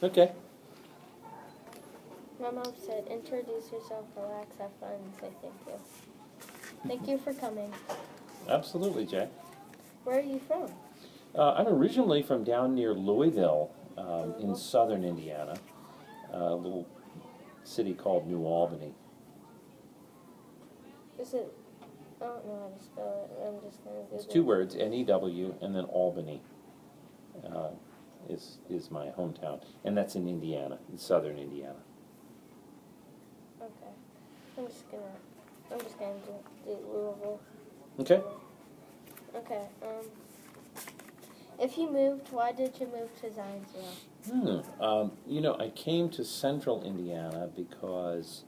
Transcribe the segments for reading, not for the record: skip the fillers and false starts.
Okay. My mom said, introduce yourself, relax, have fun, and say thank you. Thank you for coming. Absolutely, Jack. Where are you from? I'm originally from down near Louisville, in southern Indiana, a little city called New Albany. Is it? I don't know how to spell it. I'm just gonna Google It's two words, N-E-W, and then Albany is my hometown, and that's in Indiana, in southern Indiana. Okay. I'm just gonna do Louisville. Okay. Okay. If you moved, why did you move to Zionsville? You know, I came to central Indiana because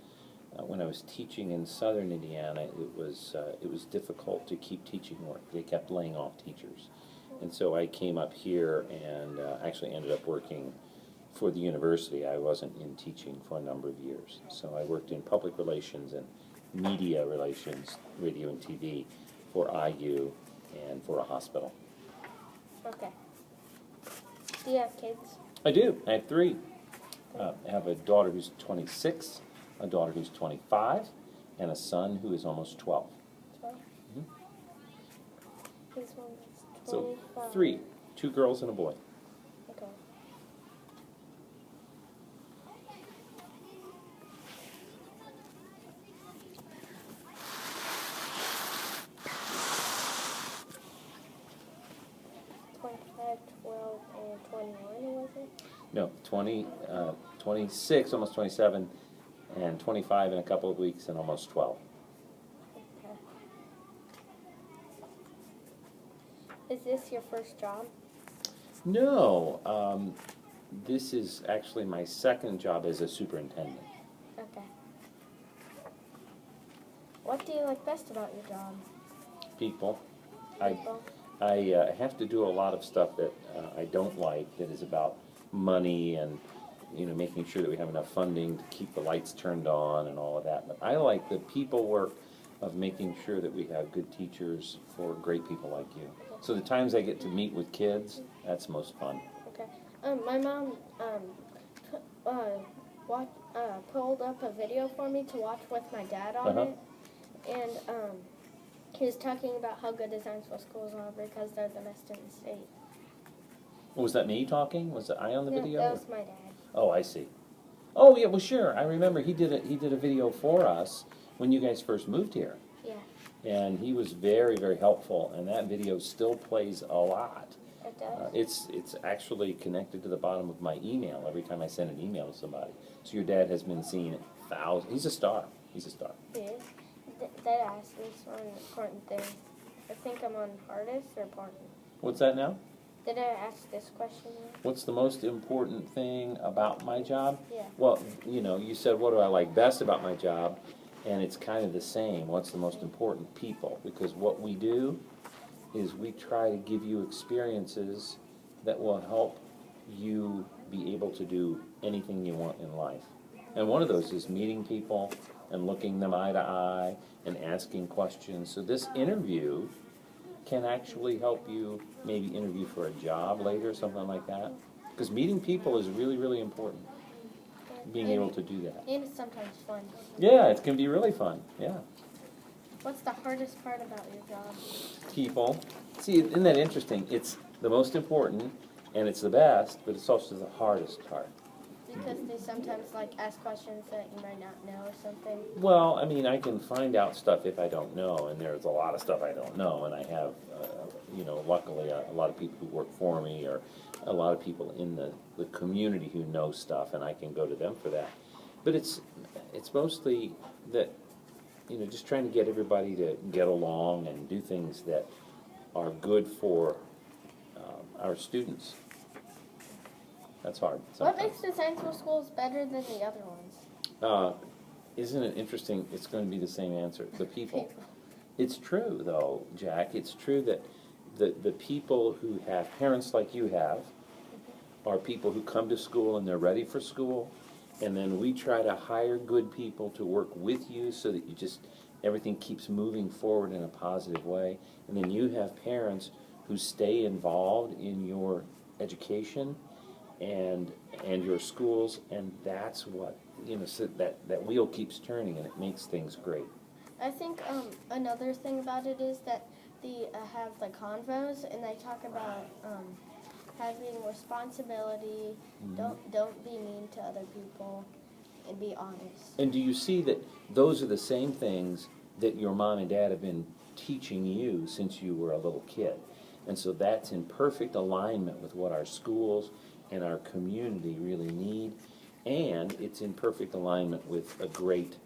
when I was teaching in southern Indiana, it was difficult to keep teaching work. They kept laying off teachers. And so I came up here and actually ended up working for the university. I wasn't in teaching for a number of years. So I worked in public relations and media relations, radio and TV, for IU and for a hospital. Okay. Do you have kids? I do. I have three. I have a daughter who's 26, a daughter who's 25, and a son who is almost 12. 12? This one is 25. So three, 2 girls and a boy. Okay. And 21, was it? No, 26, almost 27, and 25 in a couple of weeks, and almost 12. Okay. Is this your first job? No, this is actually my second job as a superintendent. Okay. What do you like best about your job? People. People. I have to do a lot of stuff that I don't like, that is about money and, you know, making sure that we have enough funding to keep the lights turned on and all of that. But I like the people work of making sure that we have good teachers for great people like you. So the times I get to meet with kids, that's most fun. Okay. My mom pulled up a video for me to watch with my dad on it, and he was talking about how good the Zionsville schools are because they're the best in the state. Was that me talking? Was I on the video? That was my dad. Oh, I see. Oh, yeah, well, sure. I remember he did a video for us when you guys first moved here. Yeah. And he was very, very helpful, and that video still plays a lot. It does? It's actually connected to the bottom of my email every time I send an email to somebody. So your dad has been seen thousands. He's a star. He's a star. He is. Dad asked me one important thing. I think I'm on hardest or important. What's that now? Did I ask this question yet? What's the most important thing about my job? Yeah. Well, you know, you said, what do I like best about my job? And it's kind of the same. What's the most important? People. Because what we do is we try to give you experiences that will help you be able to do anything you want in life. And one of those is meeting people and looking them eye to eye and asking questions. So this interview can actually help you maybe interview for a job later, something like that. Because meeting people is really, really important. Being able to do that. And it's sometimes fun. Yeah, it can be really fun. Yeah. What's the hardest part about your job? People. See, isn't that interesting? It's the most important and it's the best, but it's also the hardest part. Because they sometimes ask questions that you might not know or something. Well, I mean, I can find out stuff if I don't know, and there's a lot of stuff I don't know, and I have, you know, luckily a lot of people who work for me or a lot of people in the community who know stuff, and I can go to them for that. But it's mostly that, you know, just trying to get everybody to get along and do things that are good for our students. That's hard. What makes the Zionsville schools better than the other ones? Isn't it interesting? It's going to be the same answer. The people. It's true, though, Jack. It's true that the people who have parents like you have are people who come to school and they're ready for school, and then we try to hire good people to work with you so that you just everything keeps moving forward in a positive way, and then you have parents who stay involved in your education and your schools, and that's what, so that wheel keeps turning and it makes things great. I think another thing about it is that they have the convos and they talk about having responsibility. Don't be mean to other people, and be honest. And do you see that those are the same things that your mom and dad have been teaching you since you were a little kid? And so that's in perfect alignment with what our schools and our community really need, and it's in perfect alignment with a great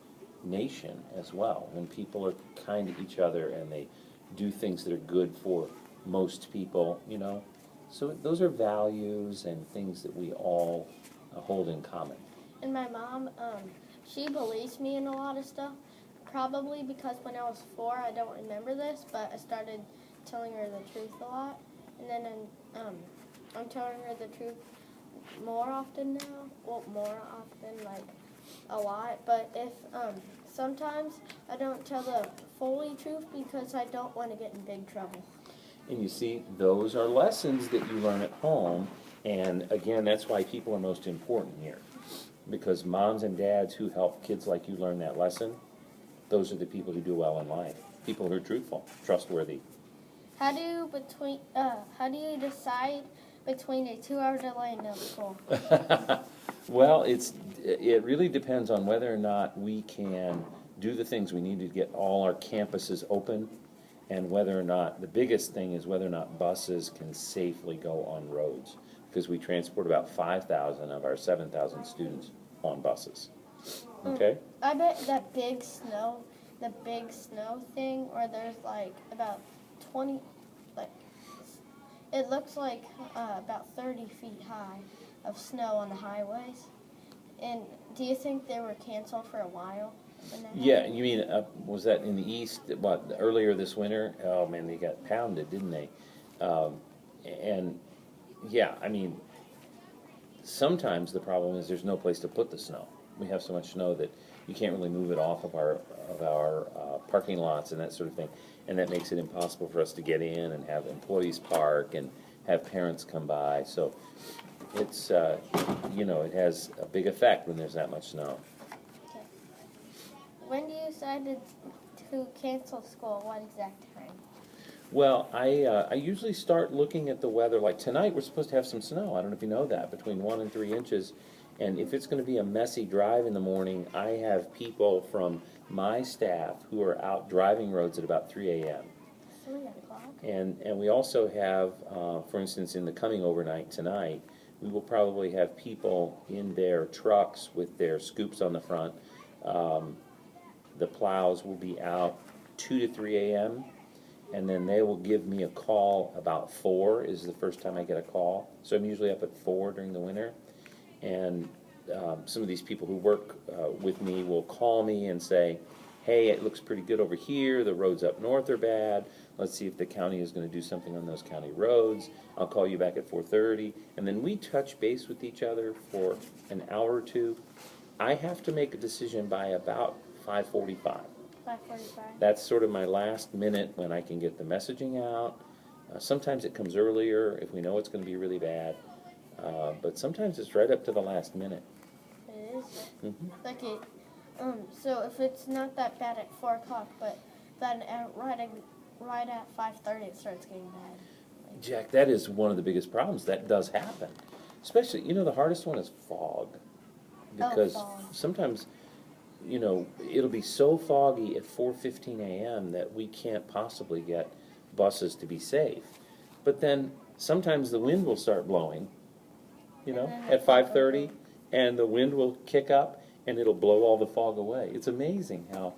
nation as well. When people are kind to each other and they do things that are good for most people, So those are values and things that we all hold in common. And my mom, she believes me in a lot of stuff, probably because when I was 4, I don't remember this, but I started telling her the truth a lot. And then I'm telling her the truth more often now. Well, more often, like a lot. But if sometimes I don't tell the fully truth because I don't want to get in big trouble. And you see, those are lessons that you learn at home. And again, that's why people are most important here. Because moms and dads who help kids like you learn that lesson, those are the people who do well in life. People who are truthful, trustworthy. How do you decide between a 2-hour delay in middle school? Well, it really depends on whether or not we can do the things we need to get all our campuses open, and whether or not, the biggest thing is whether or not buses can safely go on roads, because we transport about 5,000 of our 7,000 students on buses. Okay? I bet that big snow thing, where there's like about 20, like, it looks like about 30 feet high of snow on the highways. And do you think they were canceled for a while? Yeah, you mean, was that in the east, earlier this winter? Oh man, they got pounded, didn't they? And yeah, I mean, sometimes the problem is there's no place to put the snow. We have so much snow that you can't really move it off of our parking lots and that sort of thing, and that makes it impossible for us to get in and have employees park and have parents come by. So it's it has a big effect when there's that much snow. Okay. When do you decide to cancel school? What exact time? Well, I usually start looking at the weather. Like tonight, we're supposed to have some snow. I don't know if you know that, between 1 and 3 inches. And if it's going to be a messy drive in the morning, I have people from my staff who are out driving roads at about 3 a.m. 3 o'clock? And we also have, for instance, in the coming overnight tonight, we will probably have people in their trucks with their scoops on the front. The plows will be out 2 to 3 a.m., and then they will give me a call about 4 is the first time I get a call. So I'm usually up at 4 during the winter. And some of these people who work with me will call me and say, hey, it looks pretty good over here. The roads up north are bad. Let's see if the county is going to do something on those county roads. I'll call you back at 4:30. And then we touch base with each other for an hour or two. I have to make a decision by about 5:45. 5:45. That's sort of my last minute when I can get the messaging out. Sometimes it comes earlier if we know it's going to be really bad. But sometimes it's right up to the last minute. It is? Mm-hmm. Okay. So if it's not that bad at 4 o'clock, but then right at 5:30 it starts getting bad. Jack, that is one of the biggest problems. That does happen. Especially, the hardest one is fog. Because fog. sometimes, it'll be so foggy at 4:15 a.m. that we can't possibly get buses to be safe. But then sometimes the wind will start blowing, at 5:30, and the wind will kick up and it'll blow all the fog away. It's amazing how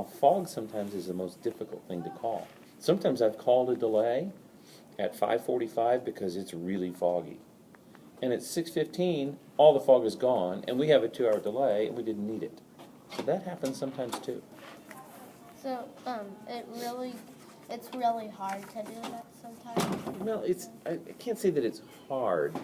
fog sometimes is the most difficult thing to call. Sometimes I've called a delay at 5:45 because it's really foggy. And at 6:15, all the fog is gone, and we have a 2-hour delay, and we didn't need it. So that happens sometimes too. So, it's really hard to do that sometimes. Well, I can't say that it's hard.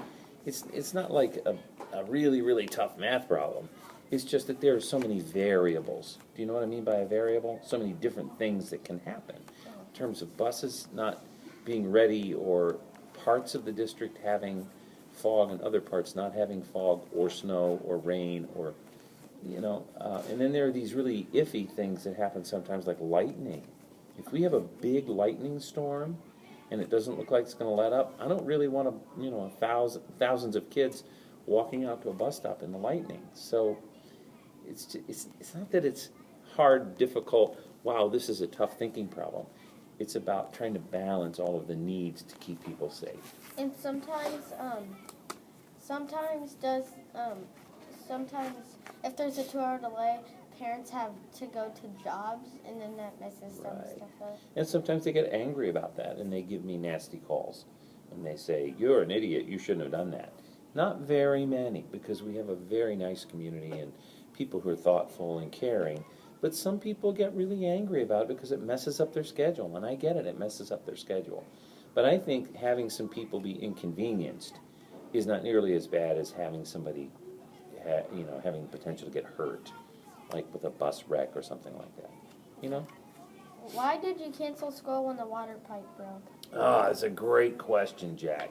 It's not like a really, really tough math problem. It's just that there are so many variables. Do you know what I mean by a variable? So many different things that can happen. In terms of buses not being ready or parts of the district having fog, and other parts not having fog or snow or rain or, and then there are these really iffy things that happen sometimes, like lightning. If we have a big lightning storm and it doesn't look like it's going to let up, I don't really want thousands of kids walking out to a bus stop in the lightning. So it's not that it's hard, difficult, wow, this is a tough thinking problem. It's about trying to balance all of the needs to keep people safe. And sometimes if there's a 2-hour delay, parents have to go to jobs, and then that messes some stuff up. And sometimes they get angry about that, and they give me nasty calls. And they say, you're an idiot, you shouldn't have done that. Not very many, because we have a very nice community and people who are thoughtful and caring. But some people get really angry about it because it messes up their schedule, and I get it, it messes up their schedule. But I think having some people be inconvenienced is not nearly as bad as having somebody, having the potential to get hurt, like with a bus wreck or something like that. Why did you cancel school when the water pipe broke? Ah, that's a great question, Jack.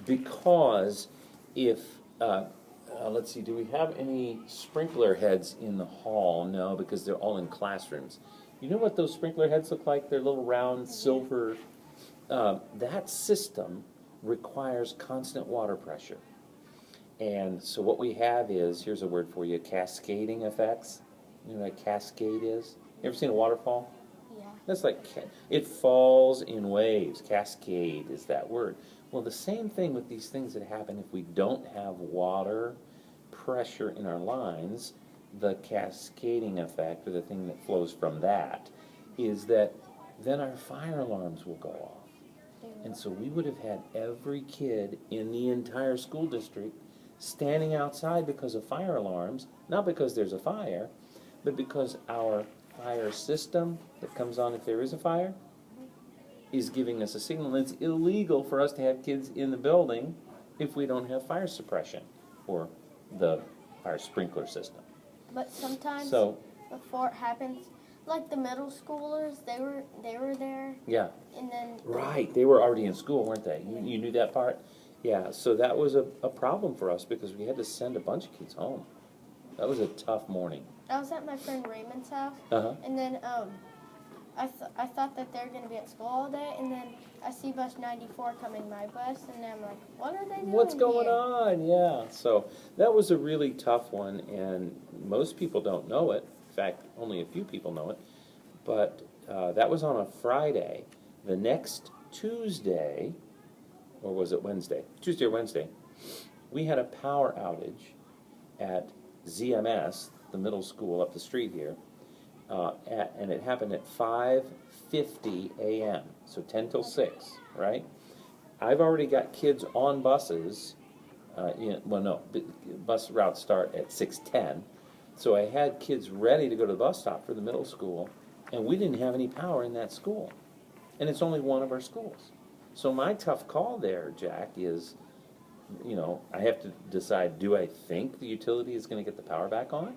Because if, let's see, do we have any sprinkler heads in the hall? No, because they're all in classrooms. You know what those sprinkler heads look like? They're little round silver. That system requires constant water pressure. And so what we have is, here's a word for you, cascading effects. You know what a cascade is? You ever seen a waterfall? Yeah. That's like, it falls in waves. Cascade is that word. Well, the same thing with these things that happen if we don't have water pressure in our lines. The cascading effect, or the thing that flows from that, is that then our fire alarms will go off. And so we would have had every kid in the entire school district standing outside because of fire alarms, not because there's a fire, but because our fire system that comes on if there is a fire is giving us a signal. It's illegal for us to have kids in the building if we don't have fire suppression or the fire sprinkler system. But sometimes before it happens, like the middle schoolers, they were there. Yeah. And then right, they were already in school, weren't they? You knew that part? Yeah, so that was a problem for us because we had to send a bunch of kids home. That was a tough morning. I was at my friend Raymond's house, and then I thought that they were going to be at school all day, and then I see bus 94 coming my bus, and I'm like, what are they doing What's going here? on? Yeah, so that was a really tough one, and most people don't know it. In fact, only a few people know it. But that was on a Friday. The next Tuesday, or was it Wednesday? Tuesday or Wednesday, we had a power outage at ZMS, the middle school up the street here, and it happened at 5:50 a.m., so 10 till 6, right? I've already got kids on buses, bus routes start at 6:10, so I had kids ready to go to the bus stop for the middle school, and we didn't have any power in that school, and it's only one of our schools. So my tough call there, Jack, is, I have to decide, do I think the utility is going to get the power back on?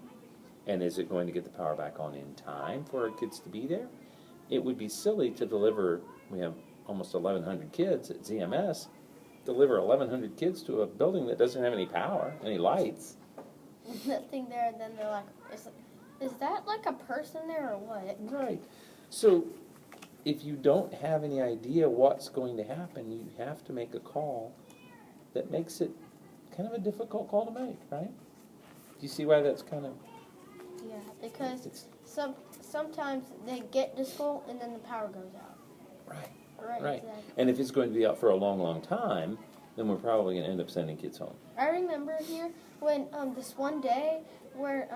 And is it going to get the power back on in time for our kids to be there? It would be silly to deliver, we have almost 1,100 kids at ZMS, deliver 1,100 kids to a building that doesn't have any power, any lights. Nothing there, and then they're like, is that like a person there or what? Right. So if you don't have any idea what's going to happen, you have to make a call that makes it kind of a difficult call to make, right? Do you see why that's kind of... Yeah, because sometimes they get to school and then the power goes out. Right. Exactly. And if it's going to be out for a long, long time, then we're probably going to end up sending kids home. I remember here when this one day where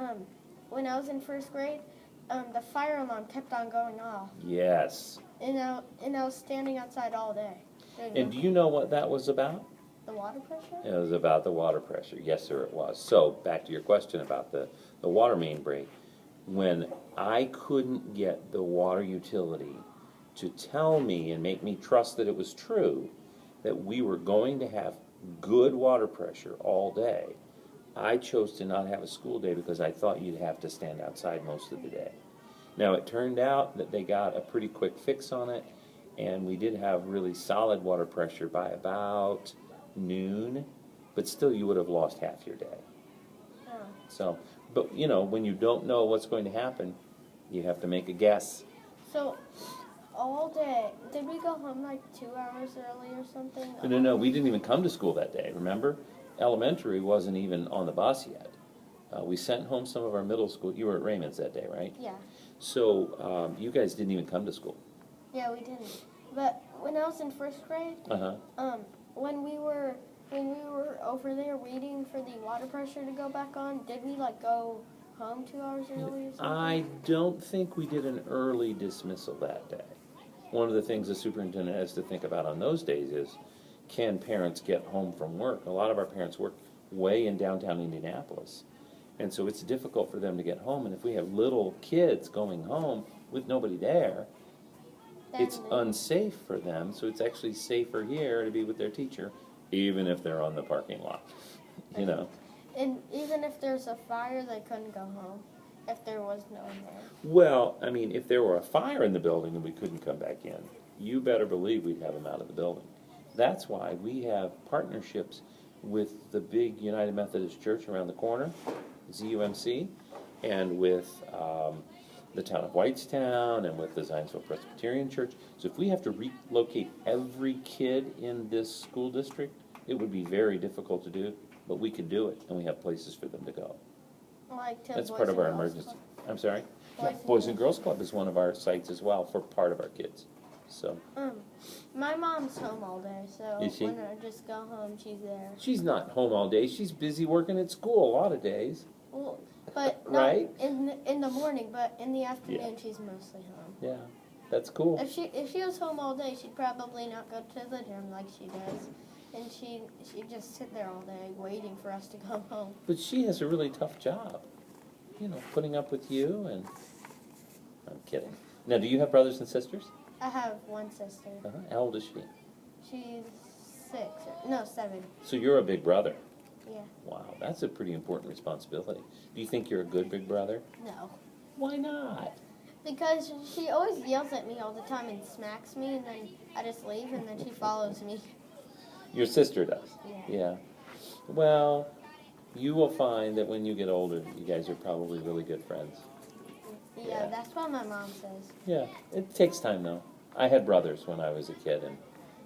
when I was in first grade, the fire alarm kept on going off. Yes. And I was standing outside all day. And do you know what that was about? The water pressure? It was about the water pressure. Yes, sir, it was. So back to your question about the water main break. When I couldn't get the water utility to tell me and make me trust that it was true, that we were going to have good water pressure all day, I chose to not have a school day because I thought you'd have to stand outside most of the day. Now, it turned out that they got a pretty quick fix on it, and we did have really solid water pressure by about noon, but still you would have lost half your day. Oh. So, but you know, when you don't know what's going to happen, you have to make a guess. So, all day, did we go home like 2 hours early or something? No, we didn't even come to school that day, remember? Elementary wasn't even on the bus yet. We sent home some of our middle school, you were at Raymond's that day, right? Yeah. So, you guys didn't even come to school. Yeah, we didn't. But when I was in first grade, when we were over there waiting for the water pressure to go back on, did we like go home 2 hours early or something? I don't think we did an early dismissal that day. One of the things the superintendent has to think about on those days is, can parents get home from work? A lot of our parents work way in downtown Indianapolis, and so it's difficult for them to get home. And if we have little kids going home with nobody there, it's unsafe for them. So it's actually safer here to be with their teacher, even if they're on the parking lot, you know. And even if there's a fire, they couldn't go home if there was no one there. Well, I mean, if there were a fire in the building and we couldn't come back in, you better believe we'd have them out of the building. That's why we have partnerships with the big United Methodist Church around the corner, ZUMC, and with the town of Whitestown and with the Zionsville Presbyterian Church. So if we have to relocate every kid in this school district, it would be very difficult to do, but we could do it, and we have places for them to go. Like to That's Boys part of and our Girls emergency. Club. I'm sorry? Boys And Girls Club is one of our sites as well for part of our kids. So. My mom's home all day, so Is she? when I just go home, she's there. She's not home all day. She's busy working at school a lot of days. Well, but not Right? in the morning, but in the afternoon, she's mostly home. Yeah, that's cool. If she was home all day, she'd probably not go to the gym like she does, and she'd just sit there all day waiting for us to come home. But she has a really tough job, you know, putting up with you and. I'm kidding. Now, do you have brothers and sisters? I have one sister. How old is she? She's 7. So you're a big brother. Yeah. Wow, that's a pretty important responsibility. Do you think you're a good big brother? No. Why not? Because she always yells at me all the time and smacks me, and then I just leave, and then she follows me. Your sister does? Yeah. Well, you will find that when you get older, you guys are probably really good friends. Yeah, that's what my mom says. Yeah, it takes time though. I had brothers when I was a kid, and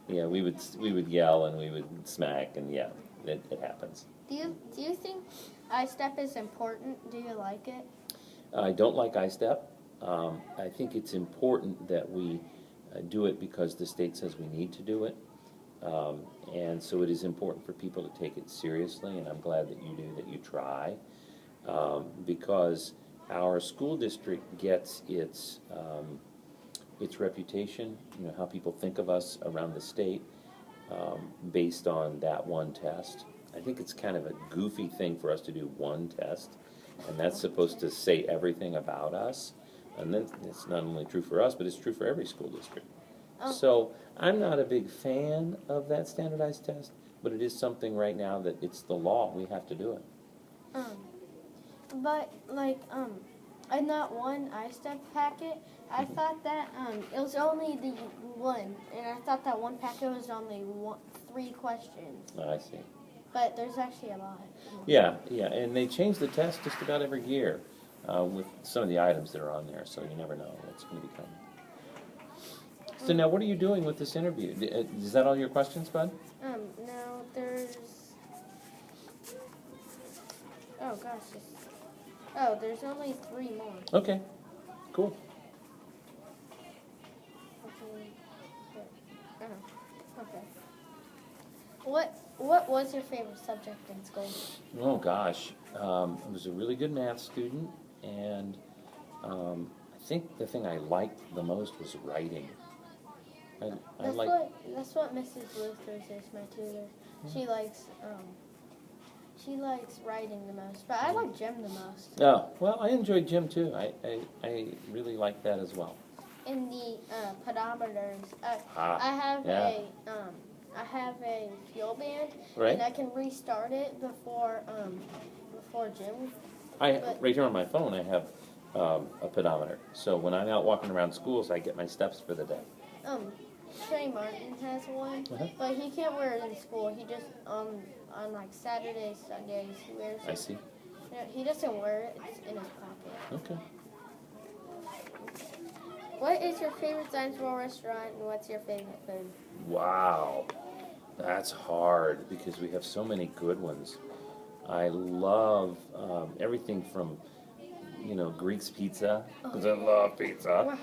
yeah, we would yell and we would smack, and yeah, it happens. Do you think I-step is important? Do you like it? I don't like I-step. I think it's important that we do it because the state says we need to do it, and so it is important for people to take it seriously. And I'm glad that you do, that you try, because our school district gets its reputation, you know, how people think of us around the state, based on that one test. I think it's kind of a goofy thing for us to do one test, and that's supposed to say everything about us. And then it's not only true for us, but it's true for every school district. Oh. So I'm not a big fan of that standardized test, but it is something right now that it's the law. We have to do it. But like in that one I-step packet, I thought that it was only the one, and I thought that one packet was only 3 questions. I see. But there's actually a lot. Yeah, and they change the test just about every year with some of the items that are on there, so you never know what's going to be coming. So now, what are you doing with this interview? Is that all your questions, bud? No, there's. Oh gosh. There's only 3 more. Okay, cool. Okay. What was your favorite subject in school? Oh gosh, I was a really good math student, and I think the thing I liked the most was writing. That's what Mrs. Luthers is, my tutor. She likes writing the most, but I like gym the most. Oh, well, I enjoyed gym too. I really liked that as well. In the pedometers, I have a fuel band, Right. and I can restart it before gym. Right here on my phone, I have a pedometer. So when I'm out walking around schools, I get my steps for the day. Trey Martin has one, but he can't wear it in school. He just on like Saturdays, Sundays. He wears it. I see. No, he doesn't wear it. It's in his pocket. Okay. What is your favorite Zionsville restaurant, and what's your favorite food? Wow, that's hard because we have so many good ones. I love everything from, Greek's pizza, because I love pizza.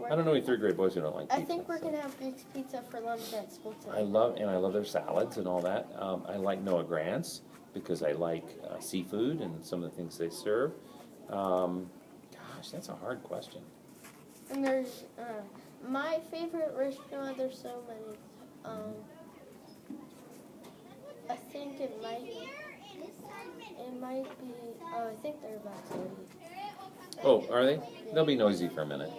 I don't know any third grade boys who don't like pizza. I think we're gonna have Greek's pizza for lunch at school today. I love their salads and all that. I like Noah Grant's because I like seafood and some of the things they serve. Gosh, that's a hard question. And there's my favorite restaurant. There's so many. I think it might be. Oh, I think they're about to leave. Oh, are they? They'll be noisy for a minute.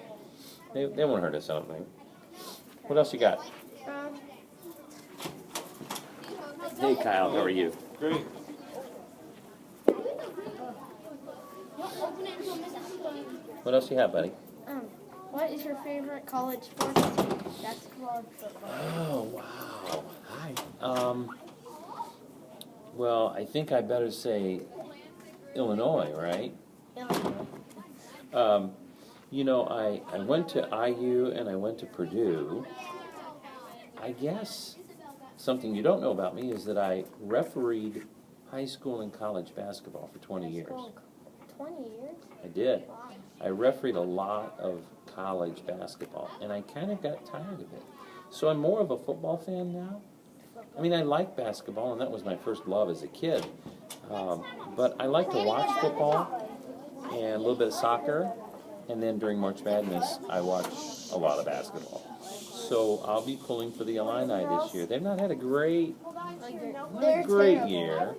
They won't hurt us, I don't think. What else you got? Hey, Kyle, how are you? Great. What else you have, buddy? What is your favorite college sport? Basketball and football. Oh, wow. Hi. Well, I think I better say Illinois, right? I went to IU and I went to Purdue. I guess something you don't know about me is that I refereed high school and college basketball for 20 years. 20 years? I did. Wow. I refereed a lot of college basketball, and I kind of got tired of it. So I'm more of a football fan now. I mean, I like basketball, and that was my first love as a kid. But I like to watch football and a little bit of soccer, and then during March Madness, I watch a lot of basketball. So I'll be pulling for the Illini this year. They've not had a great year.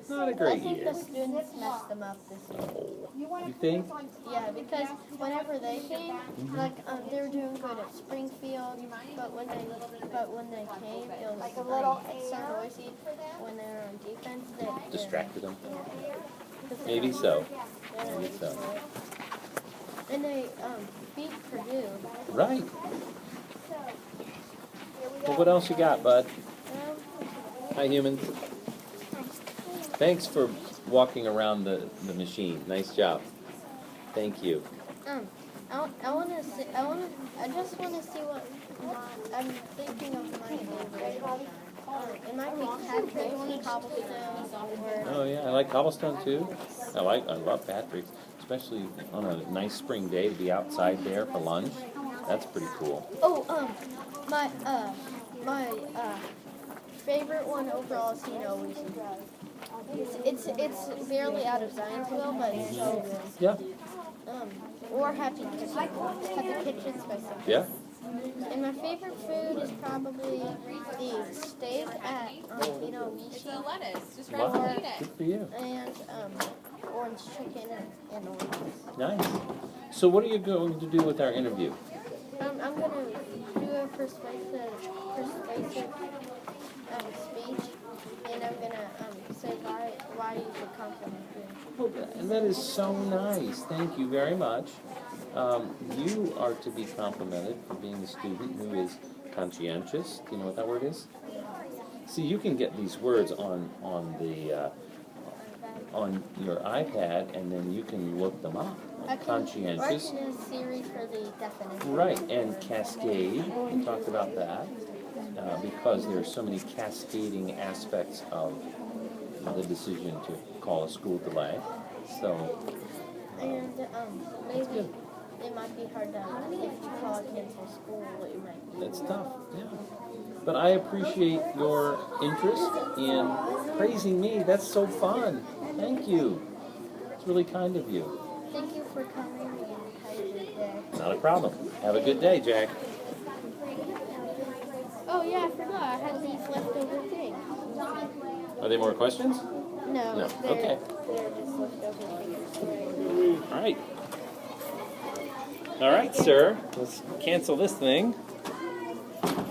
Not a great I think year. the students messed them up this year. Oh, you think? Yeah, because whenever they came, they were doing good at Springfield, but when they came, it was so noisy. When they were on defense, they Distracted them? Yeah. Maybe so. Maybe so. And they beat Purdue. Right. Well, what else you got, bud? Hi, humans. Thanks for walking around the machine. Nice job. Thank you. I just want to see what I'm thinking of my favorite. It might be Patrick's Cobblestone or... Oh yeah, I like cobblestone too. I love Patrick's, especially on a nice spring day to be outside there for lunch. That's pretty cool. Oh, my favorite one overall is It's barely out of Zionsville, but it's so good. Yeah. Or Happy Kitchen. Happy Kitchen's my second. Yeah. And my favorite food is probably the steak at Mishi. Lettuce, just Wow. right eat Good it. for you. And orange chicken and oranges. Nice. So what are you going to do with our interview? I'm going to do a persuasive speech, and I'm going to say why you should compliment me. And that is so nice. Thank you very much. You are to be complimented for being a student who is conscientious. Do you know what that word is? See, you can get these words on your iPad, and then you can look them up. Conscientious. Write in a series for the definition. Right, and cascade. We talked about that because there are so many cascading aspects of the decision to call a school delay. So, And maybe it might be hard to, if you call a cancel school, it might be. it's tough, yeah. But I appreciate your interest in praising me. That's so fun. Thank you. It's really kind of you. Thank you for coming and have a good day. Not a problem. Have a good day, Jack. Oh yeah, I forgot. I had these leftover things. Are there more questions? No, No, they're, okay. they're just leftover things. All right. All right, sir. Let's cancel this thing.